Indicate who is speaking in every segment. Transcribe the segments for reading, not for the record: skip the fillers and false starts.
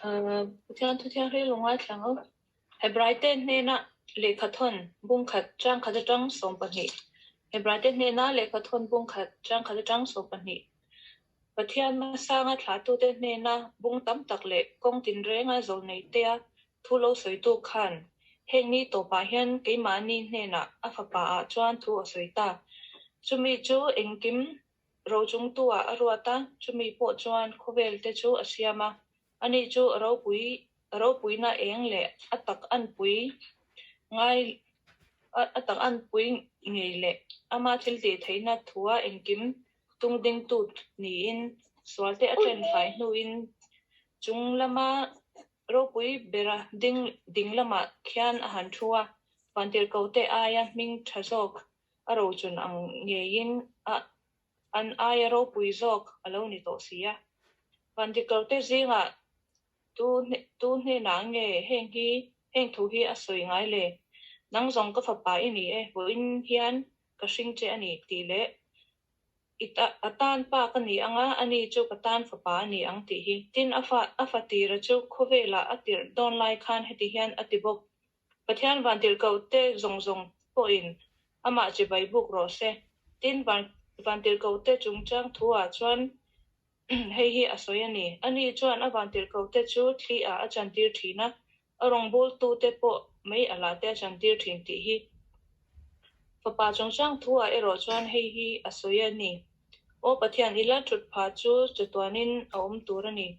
Speaker 1: Thian thu thian ri lunga thang Hebraite ne na le khathon bung khat chang khat chang som pani Hebraite ne na le khathon bung khat chang khat chang som pani Pathian ma sanga thatu te ne na bung tam tak le kong tin renga zol nei te a thulo soi tu khan heng ni to pa hian ke mani ne na afa pa a chuan thu soi ta chumi chu engkim ro chung tu a arwata chumi po chuan khovel te chu asiama ani chu ro pui na eng le atak an pui ngai atak an pui ngei le ama thil ti theina thua engkim tung ding tu ni in swalte atren fai nu in chung lama ro pui bera ding lama khian a han thua pantir kote aya ming thazok aro chun ang ngein an aya ro pui zok alo ni to sia pantir kote zinga tu ne na nge heng thu hi asoi ngai le nang zong ka fa pa ini bo in hian ka sing che ani ti le atan pa ka ni anga ani chu katan fa pa ni ang ti hi tin afa ti ra chu khovela atir don lai khan heti hian atibok pathian vantir kaute zong po in ama che bai buk ro se tin vantir kaute chungchang thua chuan hei hi asoyani ani chuan avantir kaute chu thli a achantir thina arong bol tu te po mei ala te achantir thin ti hi papa chungchang thua ero chuan hei hi asoyani o pathian ila thut pha chu chetwanin aum turani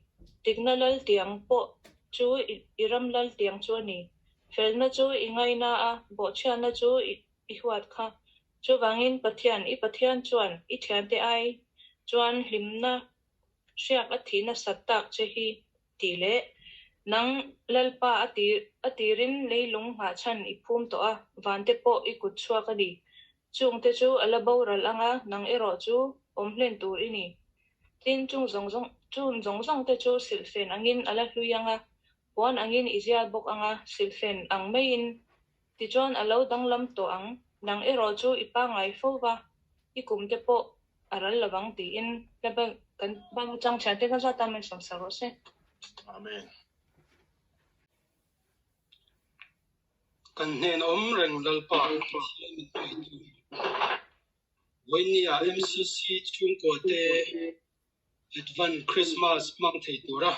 Speaker 1: tignalal tiang po chu iramlal tiang chu ani felna chu ingaina a bo chana chu ihwat kha chu wangin pathian chuan I thian te ai chuan hlimna siak athina satak che hi tile nang lalpa atirin leilung ha chan iphum to a wante po ikut chua ka di chung te chu alabo ral anga nang ero chu omhlen tur ini tin chung zong te chu silfen angin ala hluyanga pon angin izia bok anga silfen ang main ti chuan alo danglam to ang nang ero chu ipa ngai fowa ikum te po aral lawang ti in labang kan bang chang chan te kan sa tamen som sa ro se
Speaker 2: amen kan nen om reng lalpa Wainia MCC chung ko te advance Christmas mang thei tura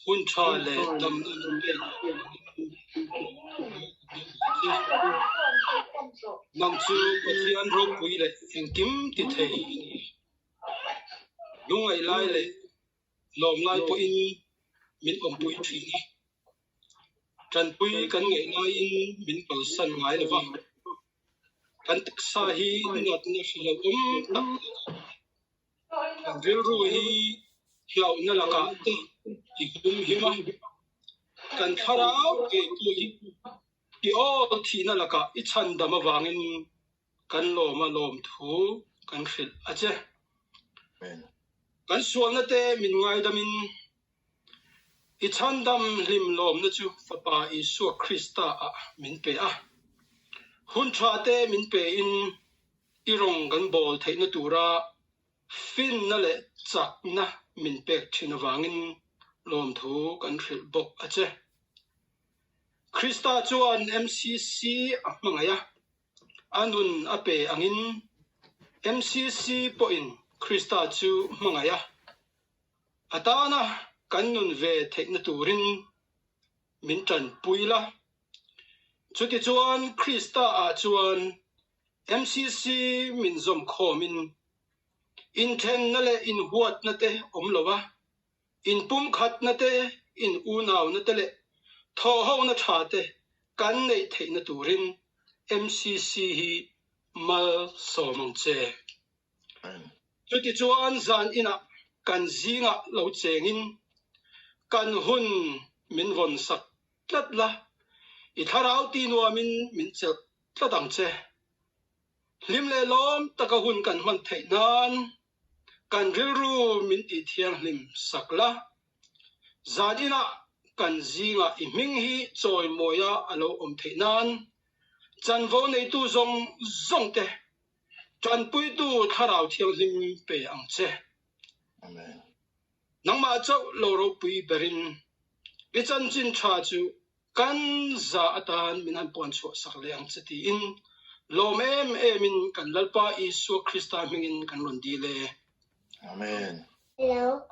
Speaker 2: hun tha le dam pe nang chu pathian ro pui le engkim ti thei lungai lai le lom lai po in min om pui thi tran pui kan nge lai in min pal san ngai le wa kan sa hi ngot na shilo tak kan ril ru hi hiao na la ka te I kum hi ma kan tharau ke tu I all thi na la ka I chan da ma wangin kan lom thu kan khil ache kan sual na te min ngai damin I chan dam lim lom na chu fa pa Isu Krista a min pe a hun tha te min pe in irong kan bol thei na tura fin na le chak na min pek thina wangin lom thu kan khil bok ache Krista chuan MCC a mangaya anun ape angin MCC po in Krista chu mangaya atana kanun ve theina turin min tran puila chuti chuan Krista a chuan MCC min zom khomin in then na le in huat na te omlowa in pum khat na te in unaw na te le tho ho na tha te kan nei theina turin MCC hi mal somong che chuti chuan zan ina kan zinga lo chengin kan hun min von sak tlatla I tharau ti nuamin min chel tladang che lim le lom taka hun kan man theinan kan rilru min ti thiang lim sakla zadina kan zinga I ming hi choi moya alo om theinan chan vo nei tu zong te chan pui tu tharau thiang lim pe ang che amen nang ma chau lo ro pui berin bichan chin tha chu kan za atan minan pon chu sak leang chati in lom em kan lalpa Isu Krista mingin kan lon di le
Speaker 3: Amen.
Speaker 4: Hello.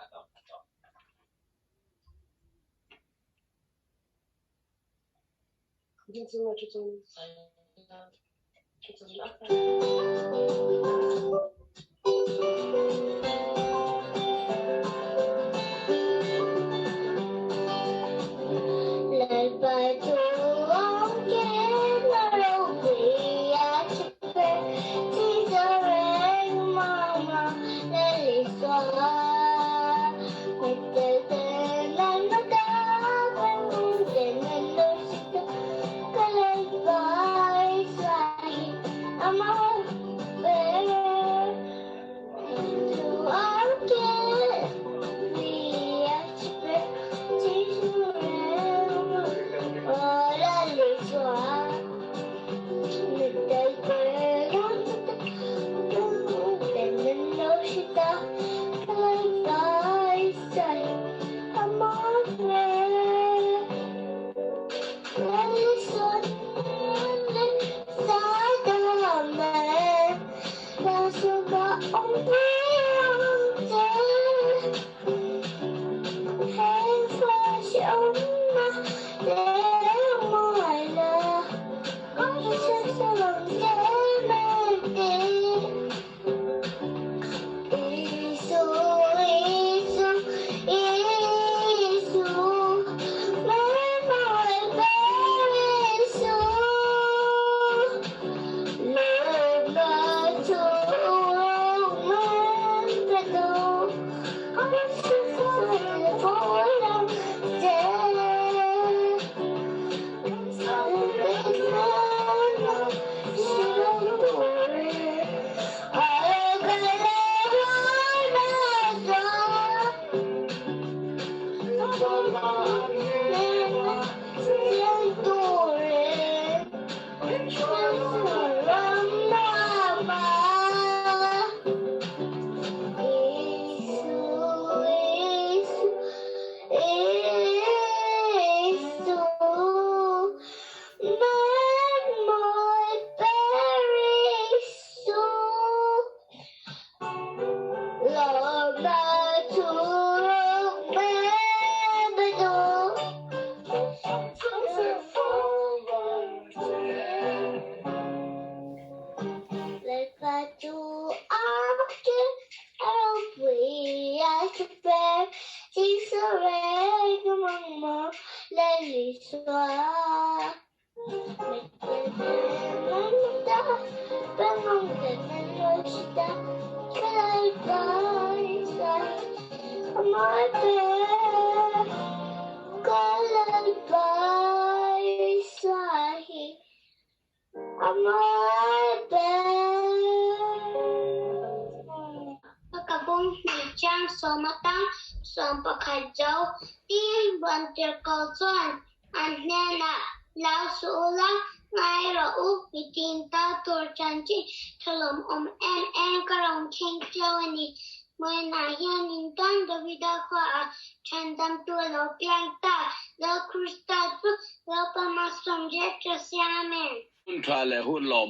Speaker 3: Hun tra le hun lom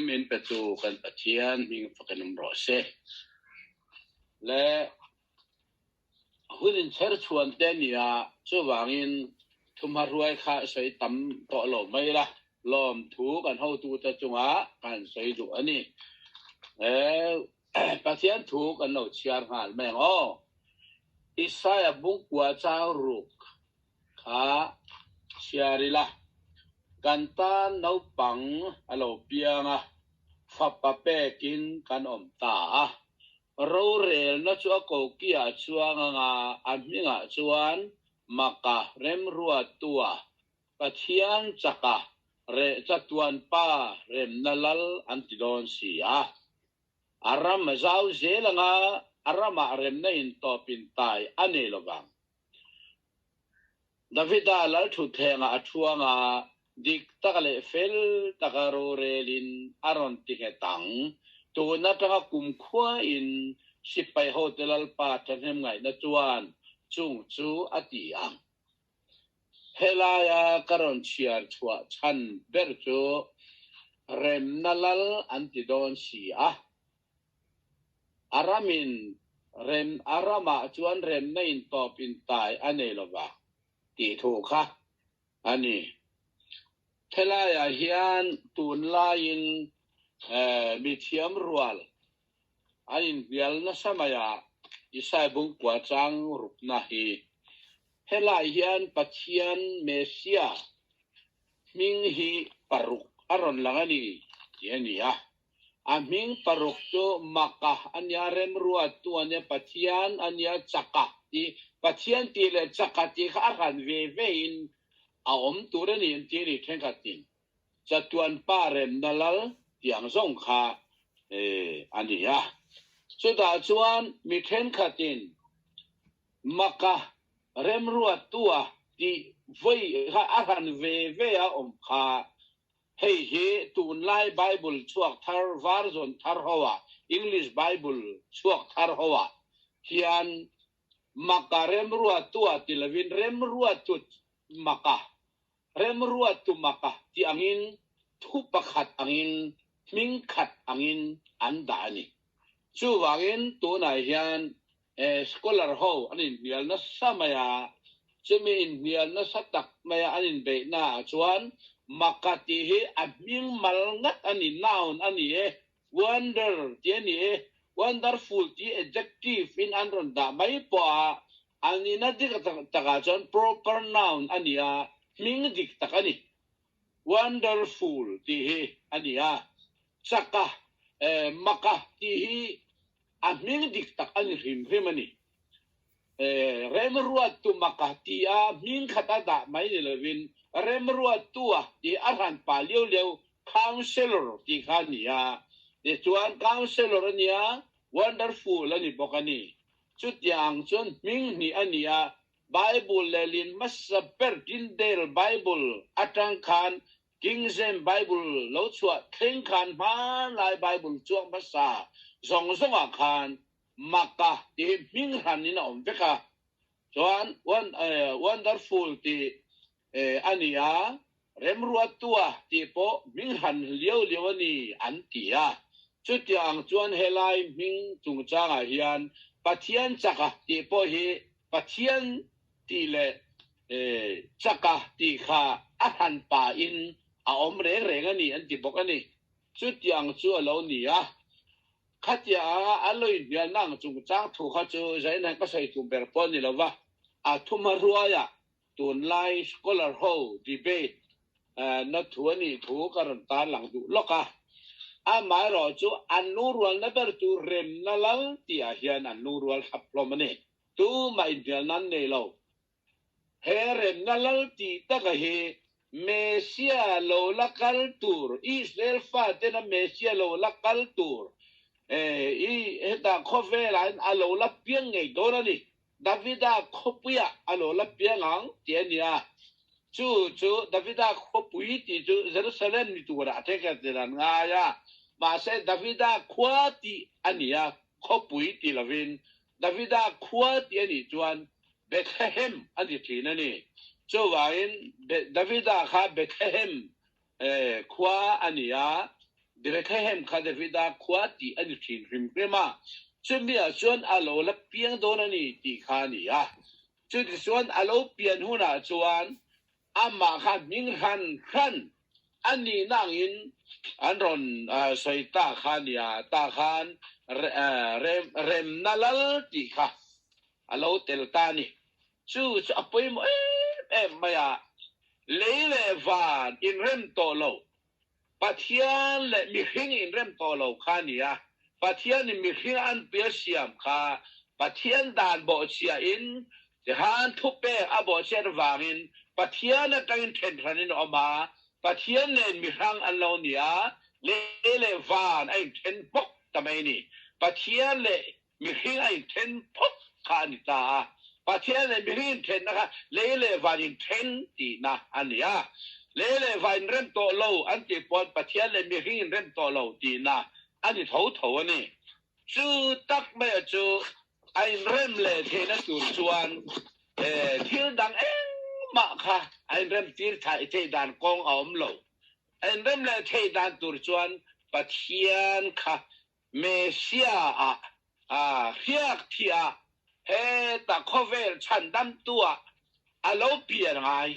Speaker 3: min petu kan pathian ming fakanum rose le hun in cher chuan te nia chuwangin thumharuai kha sei tam to lo mai la lom thu kan ho tu ta chunga kan sei du ani pathian thu kan lo chiar hal meng o Isaiah bung kwa chao ruk kha chiarila Gantan nau pang alo pianga fapapekin kan ta ro rel na chu ko kia chuanga nga aminga chuan maka rem ruwa tua pathian chaka re chatuan pa rem nalal antidon sia aram zau zelanga arama rem na in topin tai anelobang Davida lal thu thenga athuanga dik takale fel takaro relin aron tiketang to na tanga kumkhwa in sipai hotelal pa thanem ngai na chuan chung chu atiang helaya karon chiar chua chan ber chu rem nalal antidon si aramin rem arama chuan rem na in top in tai anelova ti thu kha ani helaya hian tun lain mi thiam rual anin bial na samaya isai bung kwa chang rup na hi helai hian pathian mesia ming hi paruk aron langani yenia aming paruk to maka anya rem ruat tu anya pathian anya chaka ti pathian ti le chaka ti kha kan ve ve in aom turani ti ni thenkatin chatuan pa rem nalal tiang zong kha ania chuda chuan mi thenkatin maka rem ruat tua ti voi ha aran ve ve a om kha hei he tun lai bible chuak thar version thar hawa english bible chuak thar hawa hian maka rem ruat tua ti lavin rem ruat tu maka rem ruat tu maka ti angin thu pakhat angin ming khat angin andani chu wangin tu nai hian scholar ho anin bial na samaya chemin bial na satak maya anin be na chuan makati he aming malngat ani noun ani wonder ti ani wonderful ti adjective in andron da mai po ani na dik taka chuan proper noun ania ming dik takani wonderful ti he ania chaka maka ti hi aming dik tak ani rim ani rem ruat tu makati a ming khata da mai levin rem ruat tu ti aran pa leu counselor ti khania de chuan counselor ania wonderful ani bokani chutyang chun ming ni ania bible lelin masaper tindel bible atang khan King James Bible lo chua thing khan ma lai Bible chuang basa zong zong a khan maka ti ming han in om veka chuan wonderful ti ania rem ruat tua ti po ming han liu liu ani an tia chutiang chuan helai ming chung changa hian pathian chaka ti po hi pathian ti le chaka ti kha a han pa in a om reng ani an ti bok ani chutiang chu alo ni khatia aloi bia nang chung chang thu kha chu zaina ka sai tu ber pon ni lova a thuma ruaya tun lai scholar ho debate na thuani thu karan ta lang du loka a mai ro chu anu rual na ber tu rem na lal ti a hian anu rual haplom ne tu mai dia nan ne lo he rem na lal ti ta ga he mesia lo lakal tur israel fa te na mesia lo lakal tur heta khove lain alo la piang ngei dorani davida khopia alo la piang ang tiania chu davida khopui ti chu jerusalem ni tu ra theka deran nga ya ma se davida khwati ania khopui ti lavin davida khwati ani chuan bethlehem ani thinani chu wain davida kha bethlehem khwa ania Bethlehem kha Davida khwati ani thin rim prema chumia chuan alo la piang donani ti khani chu ti chuan alo pian huna chuan ama kha ming han khan ani nangin anron soita khania ta khan rem nalal ti kha alo tel tani chu apoi mo maya leile van in rem to lo pathian le mi hing in rem to lo khania pathian ni mi hing an pe siam kha pathian dan bo chia in de han thu pe a bo cher wangin pathian ka in then thanin oma pathian ne mi hang an lo nia le van ai then pok tamai ni pathian le mi hing ai then pok khani ta pathian le mi hing then na le van in then ti na ania le vain rem to lo an ti pon pathian le mi ring rem to lo ti na ani tho ani chu tak me chu anh rem le thế nó tụt chuan thiếu đằng em mà kha anh rem thiếu thay thế đàn con ốm lẩu anh rem le thế đàn tụt chuan bát thiên kha Mesia hiạc thia he ta cover chan đam tua alo pian ngai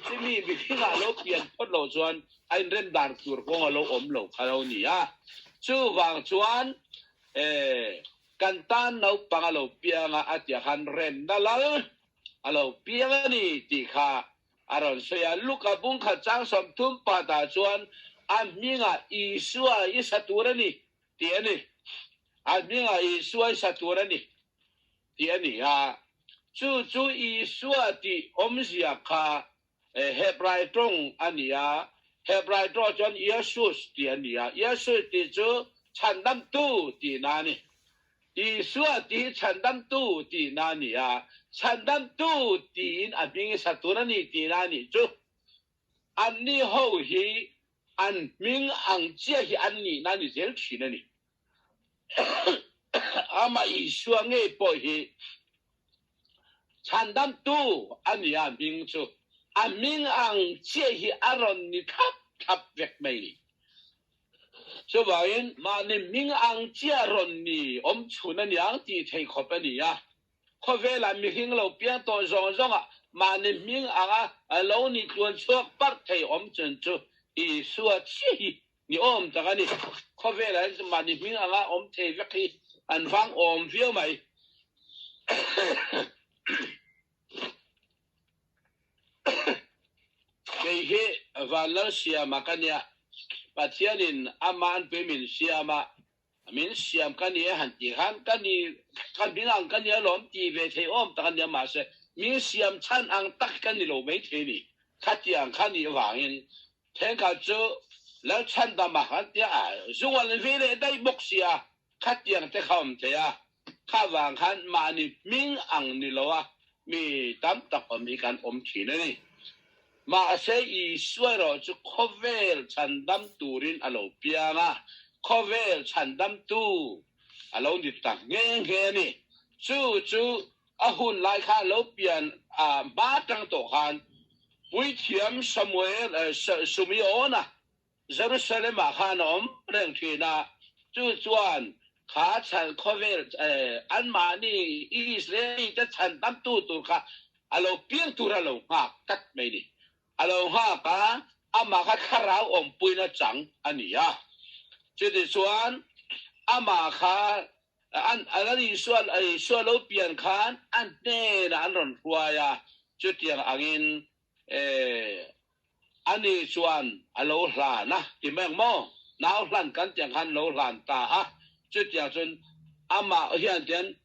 Speaker 3: chỉ mi bị khi alo pian phốt lẩu chuan anh rem đàn tụt con alo ốm lẩu alo nhỉ chú vàng chuan kan tan nau pangalo pianga atia han ren dalal alo pianga ni ti kha aron soya luka bung kha chang som thum pa ta chuan aminga isua isaturani ti ani aminga isua isaturani ti ani ha chu isua ti omsia kha hebrai trong ania hebrai tro chuan yesus ti ania yesus ti chu chandam tu ti nani Isua ti chandam tu ti nani chandam tu ti an bing saturani ti nani chu an ni ho hi an ming ang chia hi an ni nani zel chi nani ama isua nge po hi chandam tu an ya ming chu an ming ang chia hi aron ni thap vek mai so vậy mà nên mình ăn chia ron ni chủ nên yang thì thấy khó bên này khó về là mình hình lâu biến to rong mà nên mình ăn lâu ni tuần suốt bắt thấy chân chú ý suốt chi ni ta cái này khó về là mà nên mình ăn thấy việc khi ăn vang phiêu mày cái hệ và lỡ xia mà cái này Patianin aman pe min siam kan ye han ti han kan ni kan bingang kan ye lom ti ve the om ta kan ya ma se min siam chan ang tak kan ni lo me the ni khatiang kan ni wangin the ka chu la chan da ma han ya zuwan ve le dai bok sia khatiang te khom the ya kha wang khan ma ni min ang ni lo wa mi tam tak mi kan thi ni mà sẽ ý xuôi rồi chú cover chăn đam turin alo pianga cover chăn đam tu alo đi tặng nghe nè chú hun lại khá lâu pian ba trăng tổ khan buổi thiam Samuel Sumiona Jerusalem mà khan rèn thuyền chú chuan khá chăn cover ăn mà ni Israelจะchăn đam tu khá alo piang tu alo cắt mày đi aloha ka ama ka kharau pui na chang ania chete chuan ama kha anani sual lo pian khan an ne na an ron huaya chutiang angin ani chuan alo hla na ti meng mo nau hlan kan tiang han lo hlan ta chutiang chun ama hian ten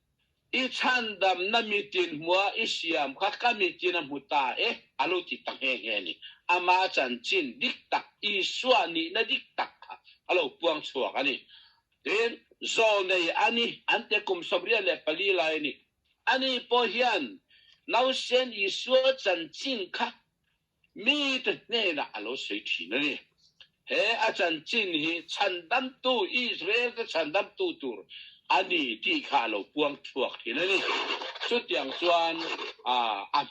Speaker 3: I chan dam na mitin mua isiam kaka mitin am huta alo ti tang he ni ama chan chin dik tak iswa ni na dik tak alo puang chuak ani den zo nei ani ante kum sobria le palila ni ani po hian nau sen iswa chan chin kha mi te ne na alo sei thi ni he a chan chin hi chan dam tu Israel ka chan dam tu tur ani ti kha lo puang chuak thi ni chu tiang chuan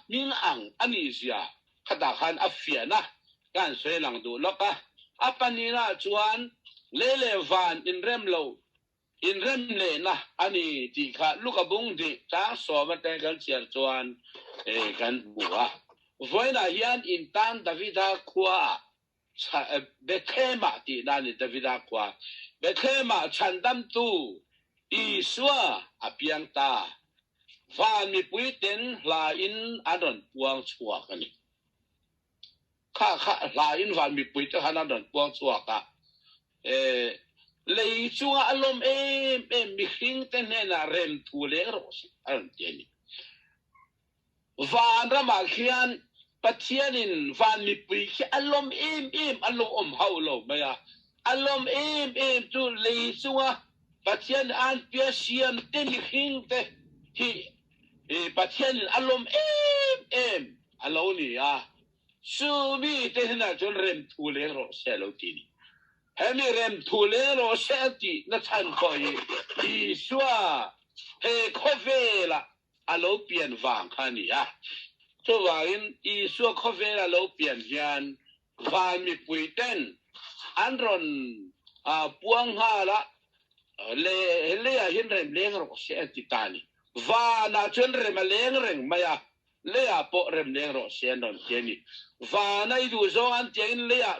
Speaker 3: min ang ani zia khata khan afiana kan soi lang du loka apanina chuan lele van in rem le na ani ti kha lukabung di ta so ma te kan chiar chuan kan buwa voina hian in tan davida khua bekhema ti nani davida khua bekhema chandam tu Isua apiang ta van mi puiten la in adon puang chua kani kha la in van mi puite han adon puang chua ka lei chua alom mi hing ten na rem tu le ros an tieni van ra ma khian pathianin van mi pui alom alom haulo maya alom tu lei chua Pathian an pia siam ten hing te hi pathian alom aloni su mi te na chon rem thule ro selo tini hemi rem thule ro selti na chan ko yi swa he khove alo pian wang khani a so wangin Isu khofe alo pian hian van mi puiten anron puang hala le a hin rem leng ro se titani va na chen rem leng reng maya le a po rem leng ro se non tieni va na idu zo an tien le a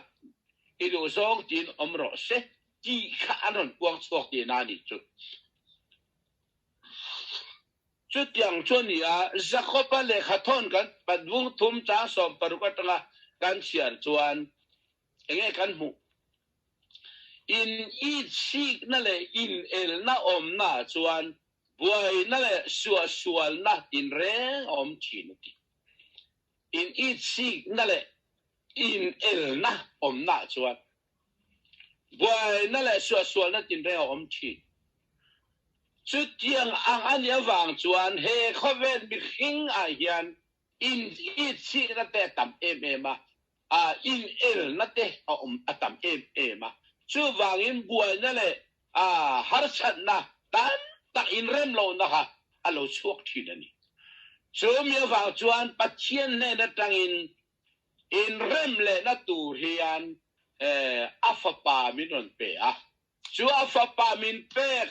Speaker 3: idu zo tin om ro se ti kha anon puang chok ti na ni chu tiang chu ni a zakhopa le khathon kan padwung thum cha som parukatanga kan siar chuan enge kan mu in each seek na le in el na om na chuan buai na le sual na tin re om chin ti in each seek na le in el na om na chuan buai na le sual na tin re om chin chu tiang ang ania wang chuan he khoven mi khing a hian in each seek na te tam em in el na te om atam em chu wangin buai na le har chat na tan ta in rem lo na ha alo chuak thin ani chu mi wang chuan pathian ne na tangin in rem le na tur hian afapa min on pe chu afapa min pe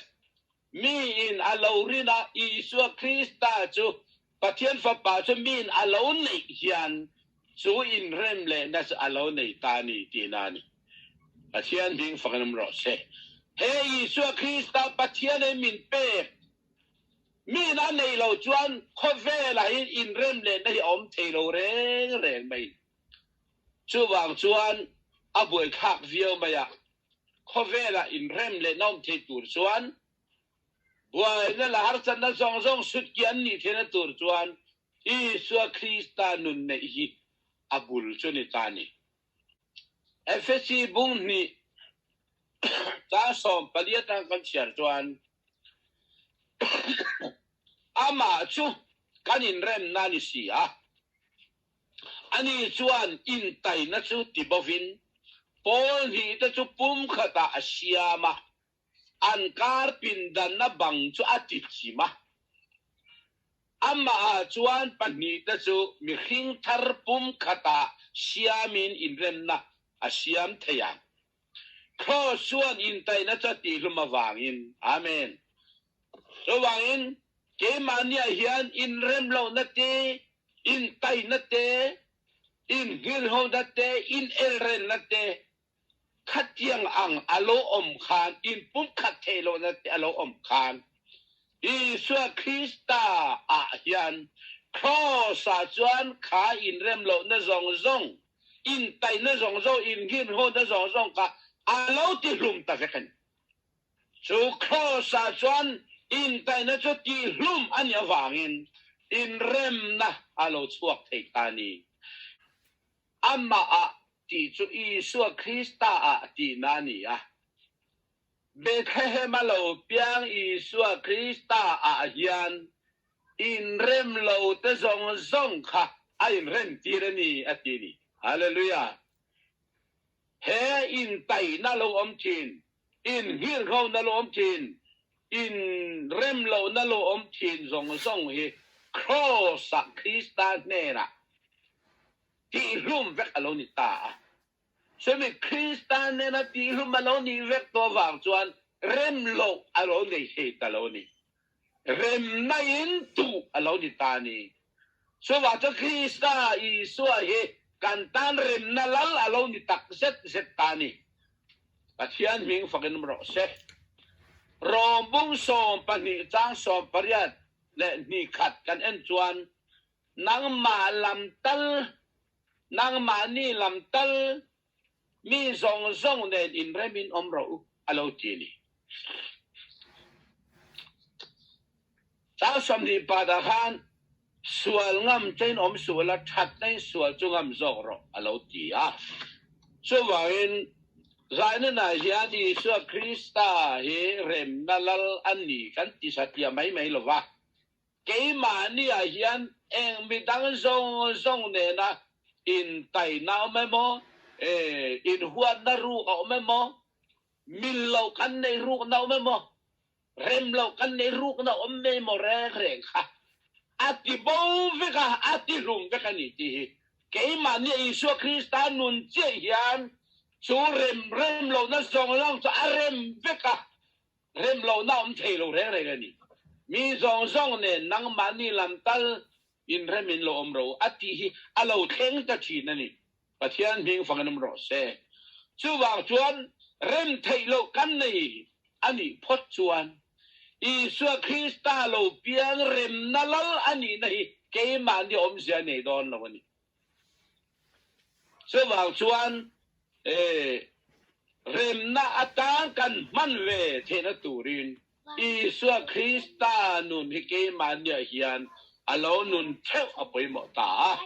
Speaker 3: mi in alo rina Isu Krista chu pathian fapa chu min alo nei hian chu in rem le na alo nei ta ni ti na ni pathian ding fakanam ro se he Isu Krista pathian e min pe mi na nei lo chuan khove la in rem le na om thei lo reng mai chu wang chuan aboi khak viau maya khove la in rem le nom thei tur chuan buai na la har chan na zong sut kian ni thena tur chuan Isu Krista nun nei hi abul chu ni tani FSC bung ni ta som paliatan kan siar chuan ama chu kanin rem na ni si ani chuan in tai na chu tibovin pol hi ta chu pum khata asiama an kar pindan na bang chu atichima ama chuan pani ta chu mi khing thar pum khata siamin in rem na asiam thayang kho suan in tai na cha ti luma wangin amen so wangin ke mania hian in rem lo na te in tai na te in gil ho na te in el ren na te khatiang ang alo om khan in pum khathelo na te alo om khan Isu Krista hian kho sa chuan kha in rem lo na zong in tai na zong in gil ho na zong ka alo ti lum ta vekan chu kho sa chuan in tai na chu ti lum anya wangin in rem na alo chuak thei tani amma ti chu Isu Krista ti nani Bethlehem alo piang Isu Krista hian in rem lo te zong kha in rem ti ni atini hallelujah he in tai na lo om chin in hir ho na lo om chin in rem lo na lo om chin zong hi cross Krista nera ti lum vek alo ni ta so mi Krista nera ti lum alo ni vek to wang chuan rem lo alo ni he ta lo ni rem na in tu alo ni ta ni so wa cho Krista Isu he kantan rem na lal alo ni tak set ta ni pathian ming fakin ro se rombung som pani chang som pariat le ni khat kan en chuan nang ma lam tal nang ma ni lam tal mi zong ne in remin omro alo tini chang som ni padahan sual ngam chen om suala that nei sual chungam zoro alo ti so wain zaina na hian Isu Krista he rem nalal ani kan ti satia mai lowa ke mani hian eng midang zong ne na in tai na memo in huat na ru o memo min lo kan nei ru na memo rem lo kan nei ru na memo re kha ati bo veka ati lung veka ni ti ke ma ni Isu Krista nun che hian chu rem lo na song long chu arem veka rem lo na thei lo re re ni mi zong ne nang ma ni lam tal in remin lo ro ati hi alo theng ta chi na ni pathian ming fanganam ro se chu wang chuan rem thei lo kan nei ani phot chuan Isu Krista lo piang rem na lal ani nei ke ma ni sia nei don lo ni chu wang chuan rem na atang kan man ve thena turin Isu Krista nun hi ke ma ni hian alo nun theu apoi mo ta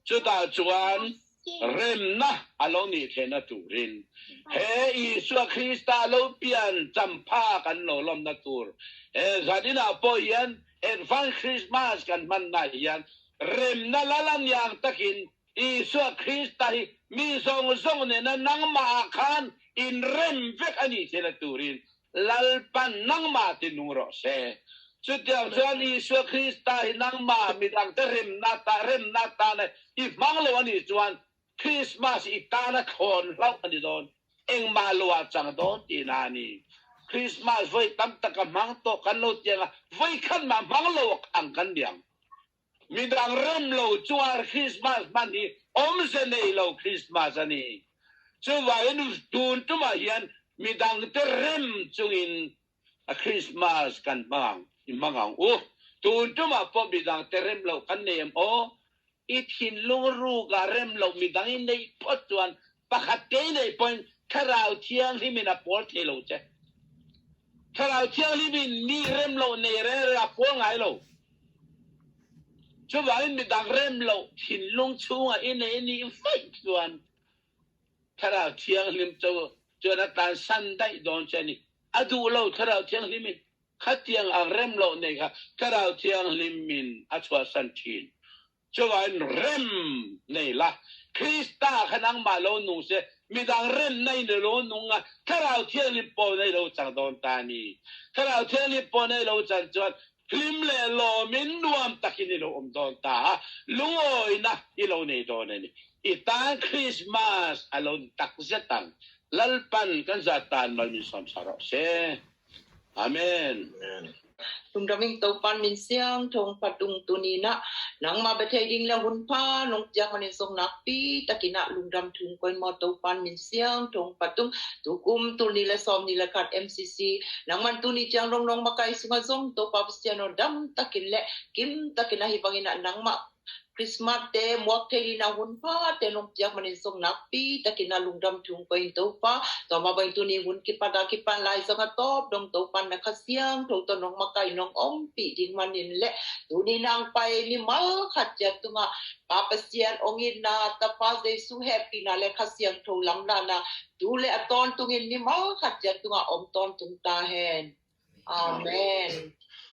Speaker 3: chu ta chuan rem na alo ni thena turin he Isu Krista lo pian champha kan lo lom na tur zadina po yan advance Christmas kan man na yan rem na lalan yang takin Isu Krista hi mi zong ne na nang ma khan in rem vek ani thena turin lalpan nang ma tinuro se Sutiang chuan Isu Krista hi nang ma midang te rem na ta ne if manglo ani chuan Christmas itana khon lau ani don eng ma lua chang don tinani Christmas voi tam taka mang to kan lo tianga voi khan ma manglo ang kan diang midang rem lo chuar Christmas mani om se nei lo Christmas ani chu vai nu tun tu ma hian midang te rem chungin a Christmas kan mang imangang tun tu ma po midang te rem lo kan nem ithin luru ga rem lo midang in nei pot chuan pakhat te nei point kharau thiang hi mina por thelo che kharau thiang hi min ni rem lo nei re ra por ngai lo chu vai midang rem lo thin lung chunga in nei ni fai chuan kharau thiang lim chu chuan tan san dai don che ni adu lo kharau thiang hi min khatiang ang rem lo nei kha kharau thiang lim min achwa san thin chuan rem nei la Krista khanang ma lo nu se midang rem nei ne lo nunga kharau thiang lim po nei lo chang don ta ni kharau thiang lim po nei lo chan chuan klim le lo min nuam takin lo don ta lungoi na ilo nei don ni itang Christmas alon takzetang lalpan kan zatan mal min samsara se amen
Speaker 4: Tung daming tau pan min siang thong patung tunina nang ma bethe ding la hun pa nong jak manin song napi takina lungdam thung koin mo tau pan min siang thong patung tukum tuni la som ni la kat MCC nang man tuni chang rong rong makai sunga zong to pa siano dam takin le kim takina hi bangina nang ma Christmas te muak thei na hun pa te nong jak manin song napi takina lungdam thung koin to pa to ma bang tuni hun ki pan lai sanga top dong to pan na khasiang thong to nong makai nong om pi ding manin le tuni nang pai ni mal khat ja tunga papasian ongin na tapa de su happy na le khasiang thong lam na tu le aton tungin ni mal khat ja tunga om ton tung ta hen amen